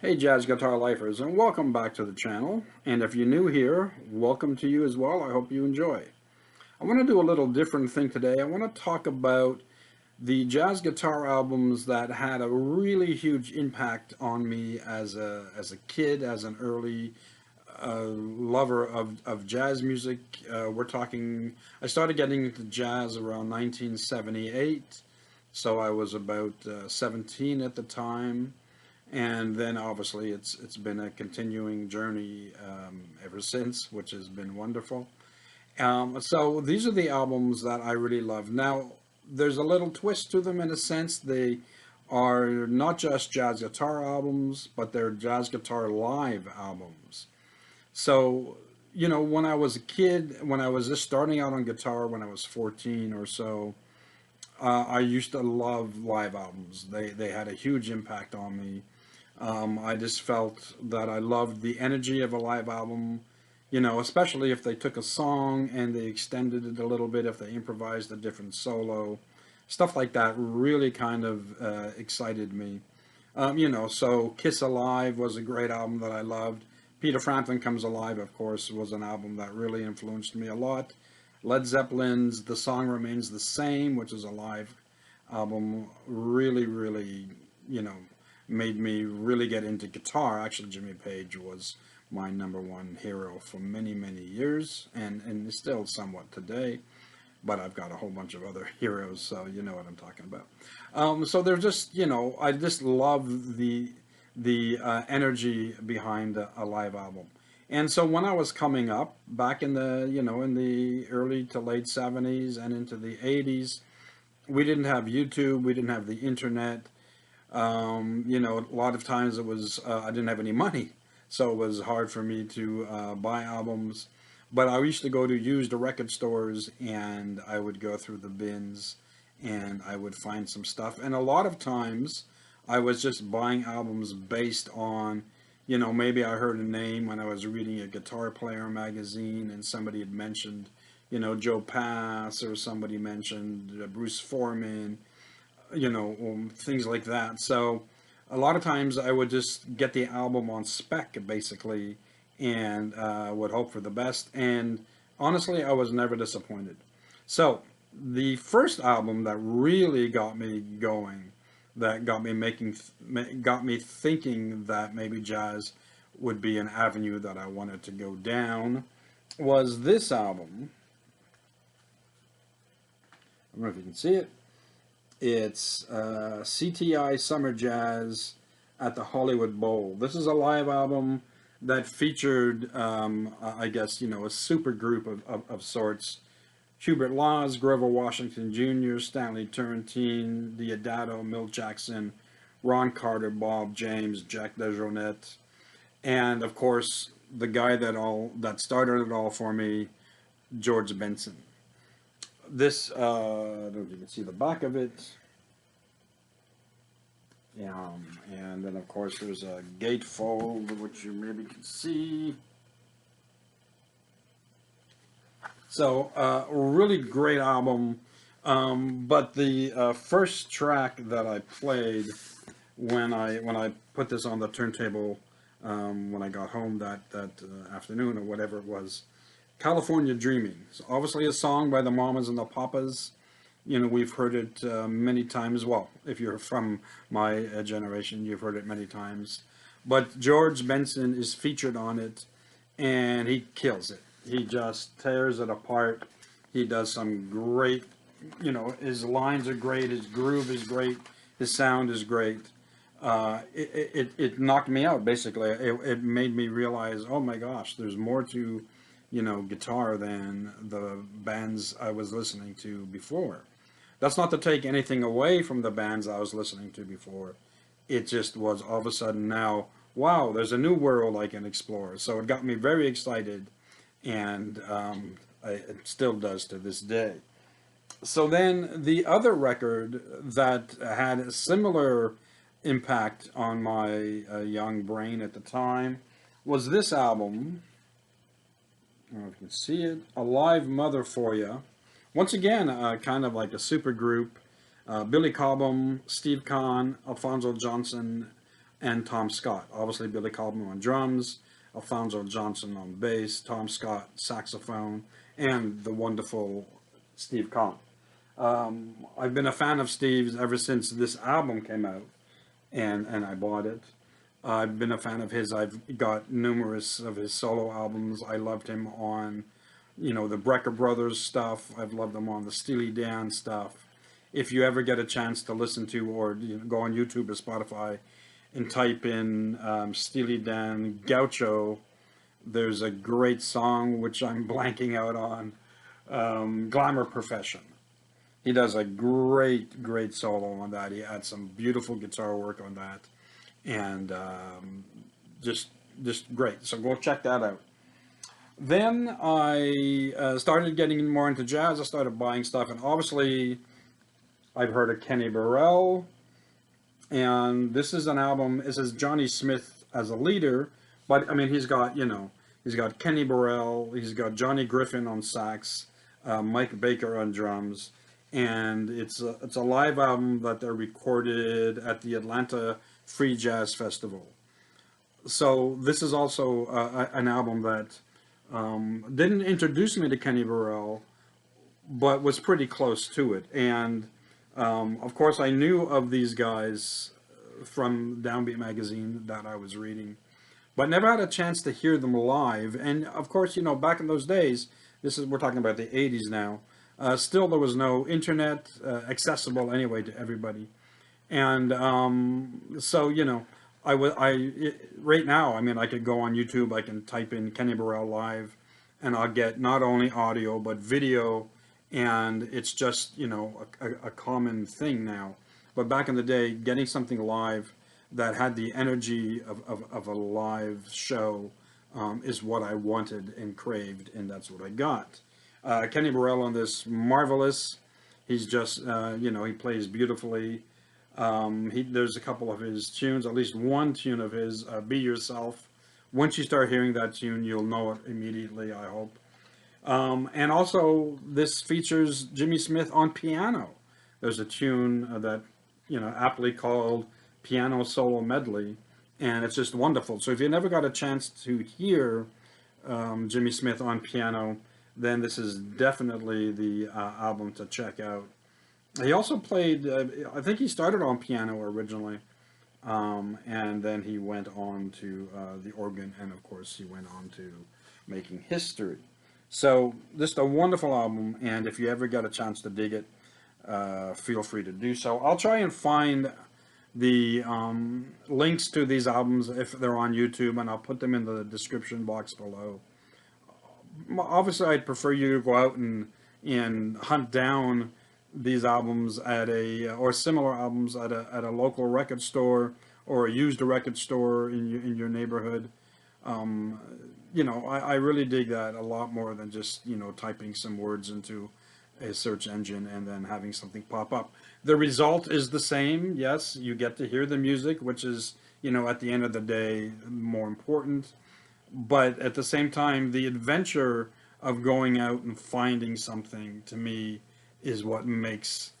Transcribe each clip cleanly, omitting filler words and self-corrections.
Hey Jazz Guitar Lifers, and welcome back to the channel. And if you're new here, welcome to you as well. I hope you enjoy. I want to do a little different thing today. I want to talk about the jazz guitar albums that had a really huge impact on me as a kid, as an early lover of jazz music. We're talking, I started getting into jazz around 1978, so I was about 17 at the time. And then obviously it's been a continuing journey ever since, which has been wonderful. So these are the albums that I really love. Now there's a little twist to them in a sense. They are not just jazz guitar albums, but they're jazz guitar live albums. So when I was a kid, when I was just starting out on guitar, when I was 14 or so, I used to love live albums. They had a huge impact on me. I just felt that I loved the energy of a live album, especially if they took a song and they extended it a little bit, if they improvised a different solo. Stuff like that really kind of excited me. So Kiss Alive was a great album that I loved. Peter Frampton Comes Alive, of course, was an album that really influenced me a lot. Led Zeppelin's The Song Remains the Same, which is a live album, really, really, you know, made me really get into guitar. Actually, Jimmy Page was my number one hero for many, many years, and still somewhat today. But I've got a whole bunch of other heroes, so you know what I'm talking about. So they're just, I just love the energy behind a live album. And so when I was coming up back in the early to late 70s and into the 80s, we didn't have YouTube, we didn't have the internet. A lot of times it was I didn't have any money, so it was hard for me to buy albums. But I used to go to used record stores and I would go through the bins and I would find some stuff. And a lot of times I was just buying albums based on, maybe I heard a name when I was reading a Guitar Player magazine and somebody had mentioned, Joe Pass, or somebody mentioned Bruce Foreman, things like that. So a lot of times I would just get the album on spec basically and would hope for the best. And honestly, I was never disappointed. So the first album that really got me going, that got me thinking that maybe jazz would be an avenue that I wanted to go down, was this album. I don't know if you can see it. It's CTI Summer Jazz at the Hollywood Bowl. This is a live album that featured, I guess, a super group of sorts. Hubert Laws, Grover Washington Jr., Stanley Turrentine, Diodato, Milt Jackson, Ron Carter, Bob James, Jack DeJohnette, and of course the guy that started it all for me, George Benson. This, I don't know if you can see the back of it. And then of course there's a gatefold, which you maybe can see. So, really great album. But the first track that I played when I put this on the turntable when I got home that afternoon or whatever it was, California Dreaming. So obviously a song by the Mamas and the Papas. We've heard it many times. Well, if you're from my generation, you've heard it many times. But George Benson is featured on it, and he kills it. He just tears it apart. He does some great, his lines are great, his groove is great, his sound is great. It knocked me out, basically. It made me realize, oh my gosh, there's more to, guitar than the bands I was listening to before. That's not to take anything away from the bands I was listening to before. It just was all of a sudden now, wow, there's a new world I can explore. So it got me very excited, and it still does to this day. So then the other record that had a similar impact on my young brain at the time was this album. I don't know if you can see it. A Live Mother for You. Once again, kind of like a super group. Billy Cobham, Steve Kahn, Alfonso Johnson, and Tom Scott. Obviously, Billy Cobham on drums, Alfonso Johnson on bass, Tom Scott saxophone, and the wonderful Steve Conn. I've been a fan of Steve's ever since this album came out, and I bought it. I've been a fan of his. I've got numerous of his solo albums. I loved him on, the Brecker Brothers stuff. I've loved him on the Steely Dan stuff. If you ever get a chance to listen to, or go on YouTube or Spotify and type in Steely Dan Gaucho, there's a great song which I'm blanking out on, Glamour Profession. He does a great solo on that. He had some beautiful guitar work on that, and just great. So go check that out. Then I started getting more into jazz. I started buying stuff, and obviously I've heard of Kenny Burrell, and this is an album. This is Johnny Smith as a leader, but I mean he's got he's got Kenny Burrell, he's got Johnny Griffin on sax, Mike Baker on drums. And it's a live album that they recorded at the Atlanta Free Jazz Festival. So this is also an album that didn't introduce me to Kenny Burrell, but was pretty close to it. And of course, I knew of these guys from Downbeat magazine that I was reading, but never had a chance to hear them live. And of course, back in those days, we're talking about the 80s now. Still, there was no internet accessible anyway to everybody, and so right now, I mean, I could go on YouTube, I can type in Kenny Burrell live, and I'll get not only audio but video, and it's just a common thing now. But back in the day, getting something live that had the energy of a live show is what I wanted and craved, and that's what I got. Kenny Burrell on this, marvelous. He's just, he plays beautifully. There's a couple of his tunes, at least one tune of his, Be Yourself. Once you start hearing that tune, you'll know it immediately, I hope. And also, this features Jimmy Smith on piano. There's a tune that, aptly called Piano Solo Medley, and it's just wonderful. So if you never got a chance to hear Jimmy Smith on piano, then this is definitely the album to check out. He also played, I think he started on piano originally, and then he went on to the organ, and of course he went on to making history. So just a wonderful album, and if you ever get a chance to dig it, feel free to do so. I'll try and find the links to these albums if they're on YouTube, and I'll put them in the description box below. Obviously, I'd prefer you to go out and hunt down these albums at or similar albums at a local record store or a used record store in your neighborhood. I really dig that a lot more than just typing some words into a search engine and then having something pop up. The result is the same. Yes, you get to hear the music, which is at the end of the day more important. But at the same time, the adventure of going out and finding something, to me, is what makes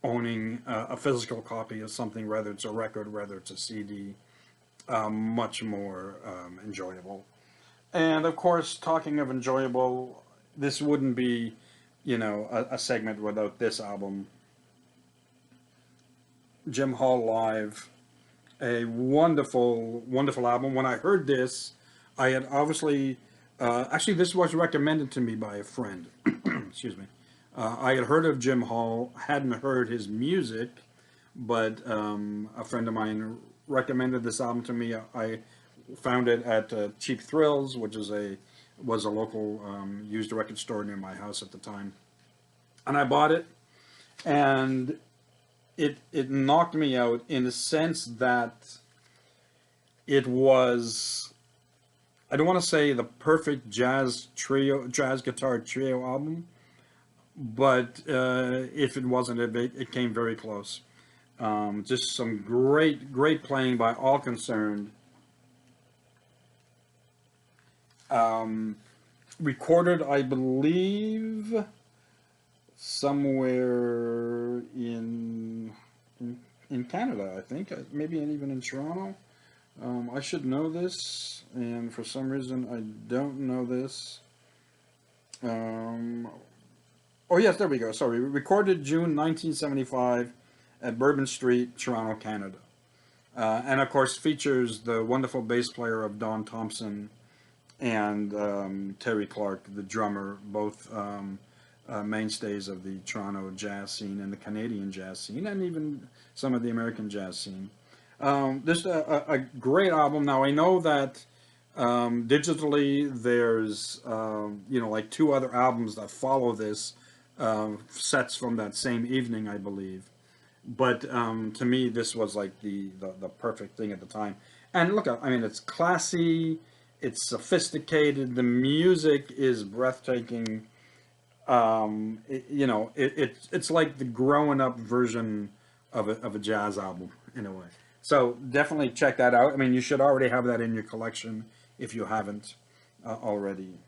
owning a physical copy of something, whether it's a record, whether it's a CD, much more enjoyable. And of course, talking of enjoyable, this wouldn't be, a segment without this album. Jim Hall Live, a wonderful, wonderful album. When I heard this, I had obviously, actually this was recommended to me by a friend, excuse me. I had heard of Jim Hall, hadn't heard his music, but a friend of mine recommended this album to me. I found it at Cheap Thrills, which was a local used record store near my house at the time. And I bought it, and it knocked me out in the sense that it was, I don't want to say the perfect jazz guitar trio album, but if it wasn't, it came very close. Just some great playing by all concerned. Recorded, I believe, somewhere in Canada, I think, maybe even in Toronto. I should know this, and for some reason I don't know this. Um, oh yes, there we go. Sorry, recorded June 1975 at Bourbon Street, Toronto, Canada. And of course features the wonderful bass player of Don Thompson and Terry Clark, the drummer, both mainstays of the Toronto jazz scene and the Canadian jazz scene, and even some of the American jazz scene. This a great album. Now I know that digitally there's like two other albums that follow this, sets from that same evening, I believe. But to me, this was like the perfect thing at the time. And look, I mean, it's classy, it's sophisticated, the music is breathtaking. It's like the growing up version of a jazz album in a way. So definitely check that out. I mean, you should already have that in your collection if you haven't already.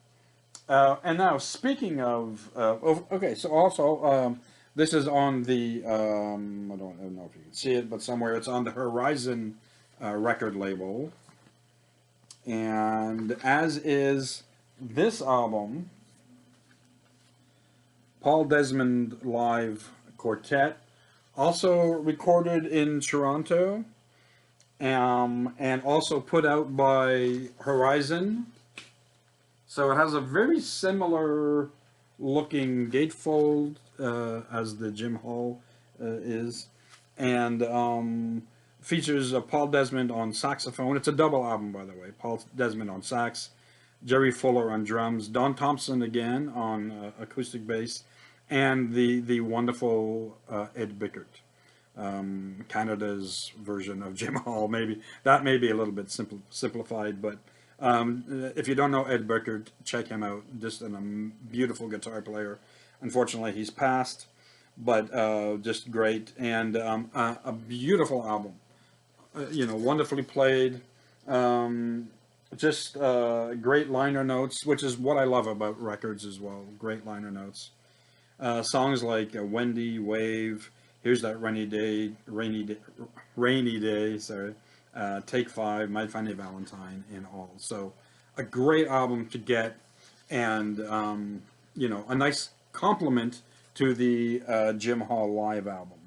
And now, speaking of, okay, so also, this is on the, I don't know if you can see it, but somewhere it's on the Horizon record label. And as is this album, Paul Desmond Live Quartet, also recorded in Toronto, and also put out by Horizon. So it has a very similar looking gatefold as the Jim Hall is, and features Paul Desmond on saxophone. It's a double album, by the way. Paul Desmond on sax, Jerry Fuller on drums, Don Thompson again on acoustic bass, and the wonderful Ed Bickert. Canada's version of Jim Hall. Maybe that may be a little bit simplified, but if you don't know Ed Bickert, check him out. Just a beautiful guitar player. Unfortunately, he's passed, but just great, and a beautiful album. Wonderfully played. Just great liner notes, which is what I love about records as well. Great liner notes. Songs like Wendy, Wave, Here's That Rainy Day, sorry, Take Five, Might Find a Valentine, and all. So a great album to get, and a nice compliment to the Jim Hall live album.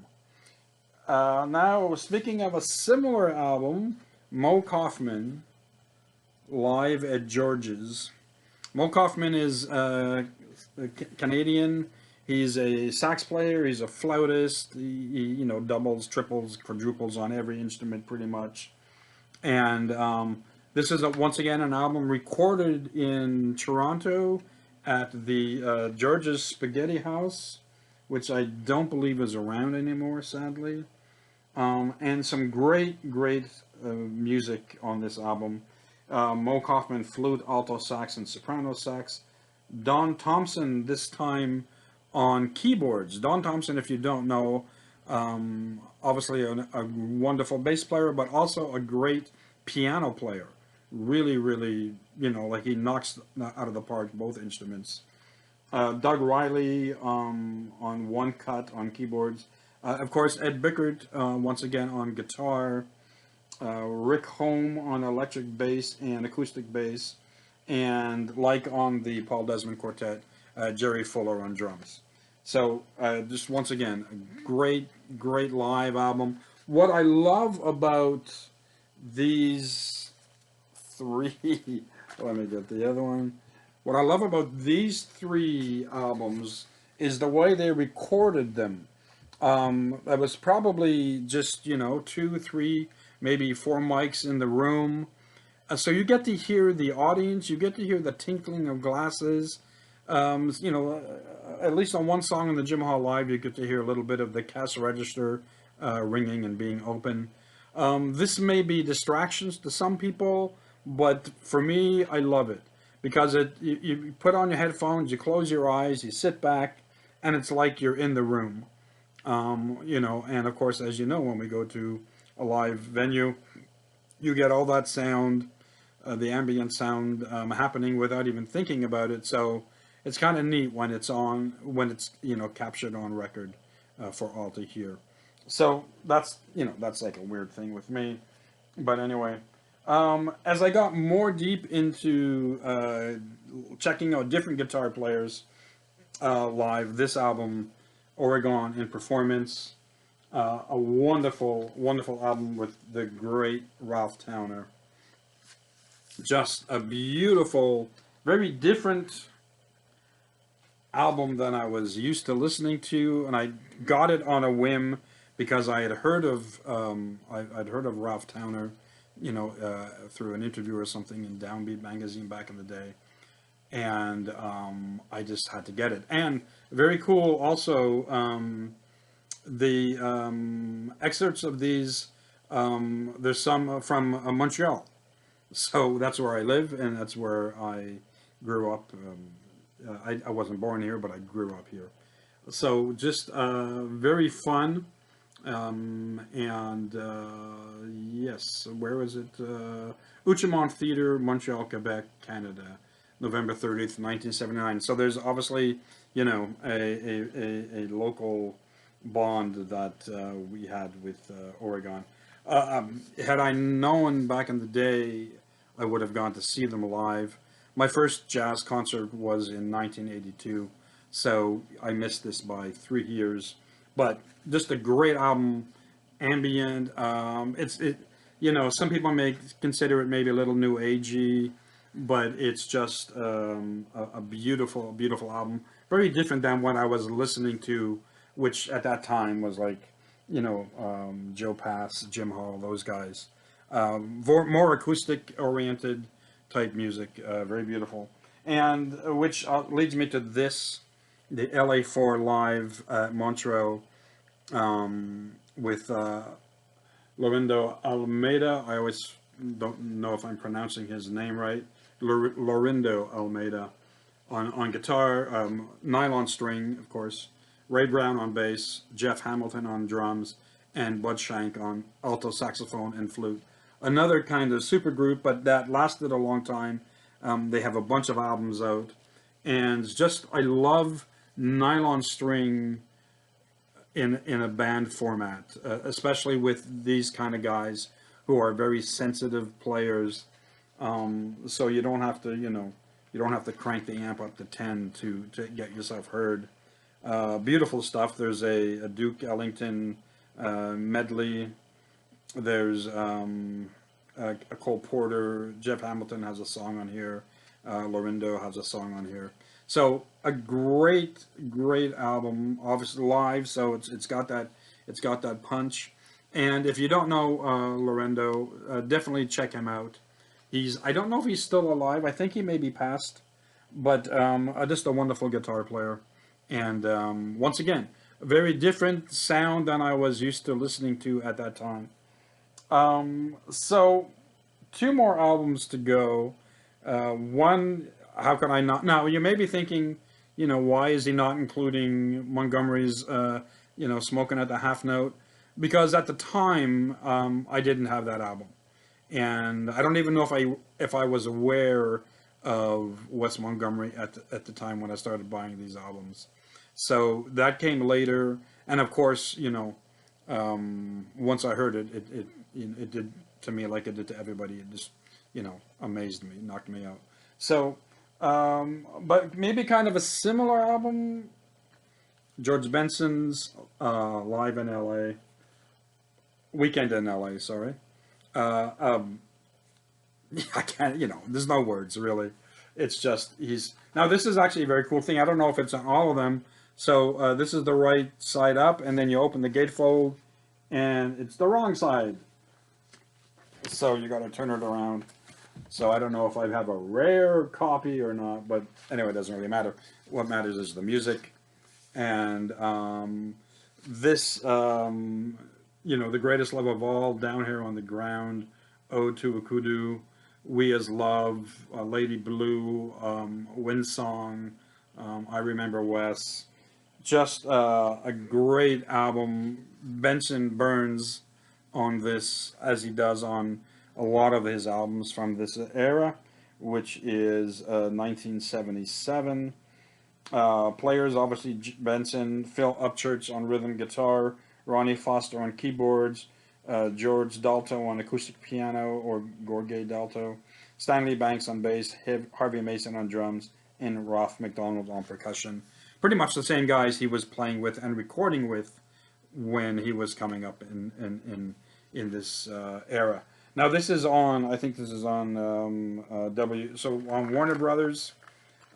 Now, speaking of a similar album, Moe Koffman, live at George's. Moe Koffman is Canadian. He's a sax player. He's a flautist. He doubles, triples, quadruples on every instrument pretty much. And this is once again an album recorded in Toronto at the George's Spaghetti House, which I don't believe is around anymore, sadly. And some great music on this album. Moe Koffman, flute, alto sax, and soprano sax. Don Thompson, this time on keyboards. Don Thompson, if you don't know, obviously a wonderful bass player, but also a great piano player. Really, like he knocks out of the park both instruments. Doug Riley on one cut on keyboards. Of course, Ed Bickert once again on guitar. Rick Home on electric bass and acoustic bass. And like on the Paul Desmond Quartet, Jerry Fuller on drums. So just once again, a great live album. What I love about these three, let me get the other one. What I love about these three albums is the way they recorded them. It was probably just, 2, 3, maybe 4 mics in the room. So you get to hear the audience, you get to hear the tinkling of glasses. At least on one song in the Jim Hall Live, you get to hear a little bit of the cash register ringing and being open. This may be distractions to some people, but for me, I love it. Because you put on your headphones, you close your eyes, you sit back, and it's like you're in the room. And of course, as you know, when we go to a live venue, you get all that sound, the ambient sound happening without even thinking about it. So it's kind of neat when it's captured on record for all to hear. So that's like a weird thing with me. But anyway, As I got more deep into checking out different guitar players live, this album, Oregon in Performance, a wonderful, wonderful album with the great Ralph Towner. Just a beautiful, very different album than I was used to listening to, and I got it on a whim because I had heard of I'd heard of Ralph Towner, through an interview or something in Downbeat magazine back in the day, and I just had to get it. And very cool, also the excerpts of these. There's some from Montreal, so that's where I live, and that's where I grew up. I wasn't born here, but I grew up here. So just very fun. And yes, where was it? Outremont Theatre, Montreal, Quebec, Canada, November 30th, 1979. So there's obviously, a local bond that we had with Oregon. Had I known back in the day, I would have gone to see them live. My first jazz concert was in 1982, so I missed this by 3 years. But just a great album, ambient. Some people may consider it maybe a little new agey, but it's just a beautiful, beautiful album. Very different than what I was listening to, which at that time was like, Joe Pass, Jim Hall, those guys. More acoustic oriented type music, very beautiful. And which leads me to this, the LA4 live at Montreux with Lorindo Almeida. I always don't know if I'm pronouncing his name right. Lorindo Almeida on guitar, nylon string, of course, Ray Brown on bass, Jeff Hamilton on drums, and Bud Shank on alto saxophone and flute. Another kind of super group, but that lasted a long time. They have a bunch of albums out, and just I love nylon string in a band format, especially with these kind of guys who are very sensitive players. So you don't have to, you don't have to crank the amp up to 10 to get yourself heard. Beautiful stuff. There's a Duke Ellington medley. There's a Cole Porter. Jeff Hamilton has a song on here. Lorindo has a song on here. So a great, great album. Obviously live, so it's got that punch. And if you don't know Lorindo, definitely check him out. I don't know if he's still alive. I think he may be passed, but just a wonderful guitar player. And once again, a very different sound than I was used to listening to at that time. So two more albums to go. One, how can I not? Now, you may be thinking, why is he not including Montgomery's, Smoking at the Half Note? Because at the time, I didn't have that album. And I don't even know if I was aware of Wes Montgomery at the time when I started buying these albums. So that came later, and of course, once I heard it, it did to me like it did to everybody. It just, amazed me, knocked me out. So, but maybe kind of a similar album, George Benson's Live in L.A., Weekend in L.A., sorry. I can't, there's no words really. It's just, now this is actually a very cool thing. I don't know if it's on all of them. So this is the right side up, and then you open the gatefold, and it's the wrong side. So you got to turn it around. So I don't know if I have a rare copy or not, but anyway, it doesn't really matter. What matters is the music. And this, The Greatest Love of All, Down Here on the Ground, Ode to Akudu, We As Love, Lady Blue, Windsong, I Remember Wes. Just a great album. Benson burns on this, as he does on a lot of his albums from this era, which is 1977. Players, obviously, Benson, Phil Upchurch on rhythm guitar, Ronnie Foster on keyboards, George Dalto on acoustic piano or Gorgé Dalto, Stanley Banks on bass, Harvey Mason on drums, and Ralph McDonald on percussion. Pretty much the same guys he was playing with and recording with when he was coming up in this era. Now this is on, I think this is on so on Warner Brothers.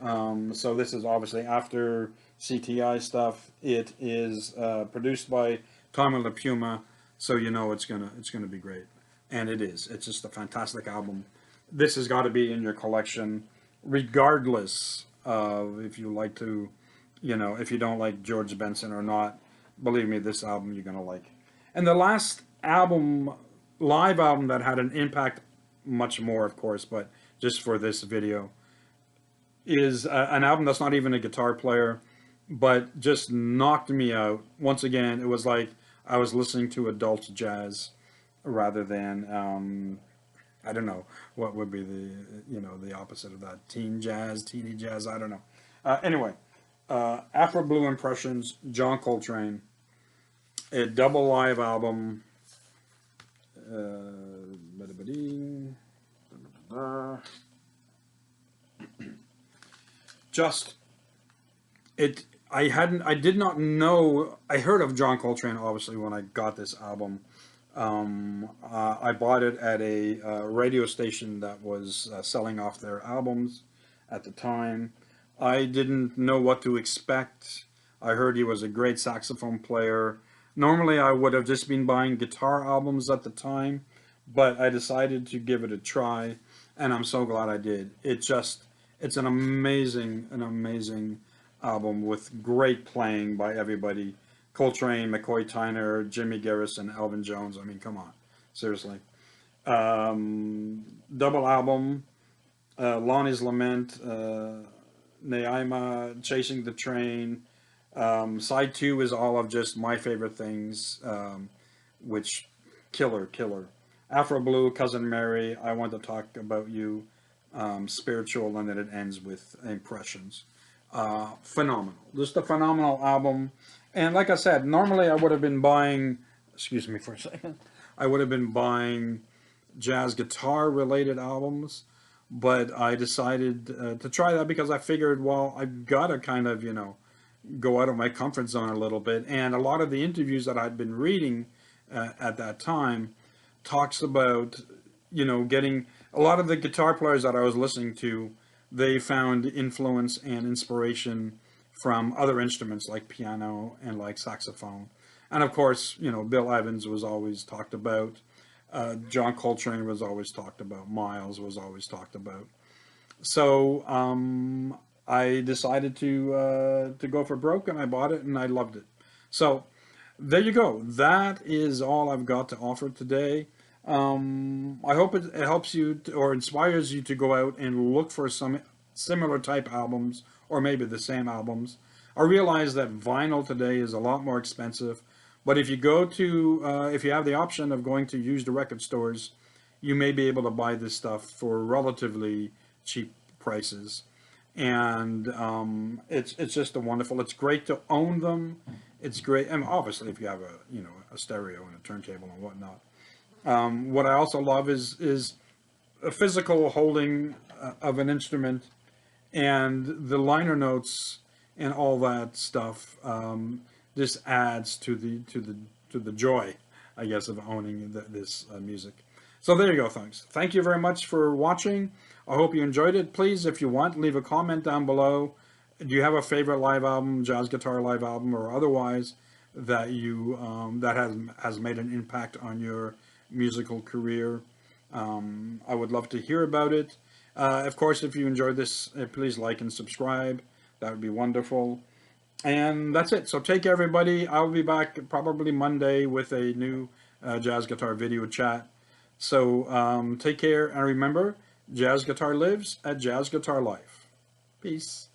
So this is obviously after CTI stuff. It is produced by Tommy LaPuma, so you know it's gonna be great, and it is. It's just a fantastic album. This has got to be in your collection, regardless of if you like to, you know, if you don't like George Benson or not. Believe me, this album you're gonna like. And the last album, live album that had an impact, much more of course, but just for this video, is an album that's not even a guitar player, but just knocked me out. Once again, it was like I was listening to adult jazz rather than, I don't know, what would be the, you know, the opposite of that? Teen jazz, teeny jazz, I don't know. Anyway, Afro Blue Impressions, John Coltrane, a double live album. Just it. I did not know. I heard of John Coltrane obviously when I got this album. I bought it at a radio station that was selling off their albums at the time. I didn't know what to expect. I heard he was a great saxophone player. Normally I would have just been buying guitar albums at the time, but I decided to give it a try, and I'm so glad I did. It's an amazing album with great playing by everybody. Coltrane, McCoy Tyner, Jimmy Garrison, Elvin Jones. I mean, come on, seriously. Double album, Lonnie's Lament, Naima, Chasing the Train. Side 2 is all of just my favorite things, which killer. Afro Blue, Cousin Mary, I Want to Talk About You, Spiritual, and then it ends with Impressions. Phenomenal. Just a phenomenal album. And like I said, normally I would have been buying, excuse me for a second, I would have been buying jazz guitar related albums, but I decided to try that because I figured, well, I've got to kind of, you know, go out of my comfort zone a little bit. And a lot of the interviews that I'd been reading at that time talks about, you know, getting a lot of the guitar players that I was listening to, they found influence and inspiration from other instruments like piano and like saxophone. And of course, you know, Bill Evans was always talked about. John Coltrane was always talked about. Miles was always talked about. So I decided to go for broke, and I bought it, and I loved it. So there you go. That is all I've got to offer today. I hope it helps you or inspires you to go out and look for some similar type albums, or maybe the same albums. I realize that vinyl today is a lot more expensive, but if you go to, if you have the option of going to used record stores, you may be able to buy this stuff for relatively cheap prices. And it's just a wonderful. It's great to own them. It's great, and obviously if you have a, you know, a stereo and a turntable and whatnot. What I also love is a physical holding of an instrument, and the liner notes and all that stuff just adds to the joy, I guess, of owning this music. So there you go, folks. Thank you very much for watching. I hope you enjoyed it. Please, if you want, leave a comment down below. Do you have a favorite live album, jazz guitar live album, or otherwise that you that has made an impact on your musical career? I would love to hear about it. Of course, if you enjoyed this, please like and subscribe. That would be wonderful. And that's it. So take care, everybody. I'll be back probably Monday with a new jazz guitar video chat. So take care, and remember, jazz guitar lives at Jazz Guitar Life. Peace.